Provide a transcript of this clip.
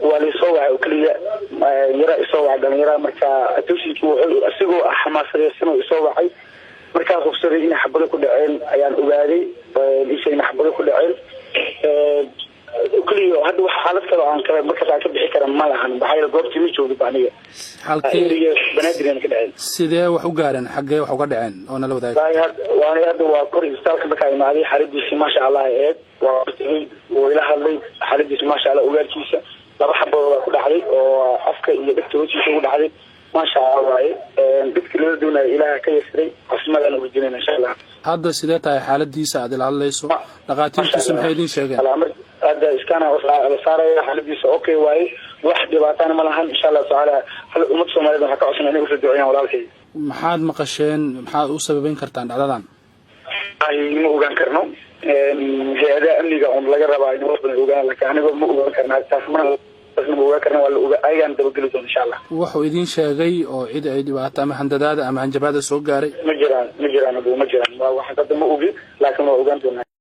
wali soo waxa oo kaliya yara soo waxa dhalinyarada marka atuushii wuxuu asigoo xamaasadeysan oo soo waxay marka hubsaday in xabado ku dhaceen ayaan ogaaday in xabado ku dhaceen kaliya hadda waxa xaalad kale aan kale marka ka bixi karan ma lahan waxay goobtii ma joogto baaniga halkii banaadireen ka dhaceen sidee wax u gaareen xagee wax uga dhaceen oo nala wadaagay waana hadda waa kor istaalka marka ay maaday xaaladiisa ma sha Allah waa ila hadlay xaaladiisa ma sha Allah ogaarkiisa laba xabado ku dhacday oo afka iyo dhagta hoostiisa ugu dhacday ma sha Allah dadkii la doonay ilaaha ka yasray caafimaadna ugu jireen insha Allah hadda sidee tahay xaaladiisa aad ila hadlayso dhaqaatiirtu maxay idin sheegeen هذا إسكانه صار حالديس أوكي واي واحد يبعتنا ملهن إن شاء الله تعالى هل أمتصوا ما لازم حكوا عشان نقول في الدعاء ولا شيء. محاد مقشين محاد وسببين كرتان عددان. أي مو كان كرنو هذا أمني قام لا جرب عينه وصل وقال لك أنا مو كرنا تسمع بس مو كرنا ولا أي أنت بقولوا إن شاء الله. وحو إذين شيء أو عيد عيد وقتها ما حندداد أم عن جبادة سوق جاري. مجران أبو مجران واحد قد ما أوجي لكن ما أوجنتنا.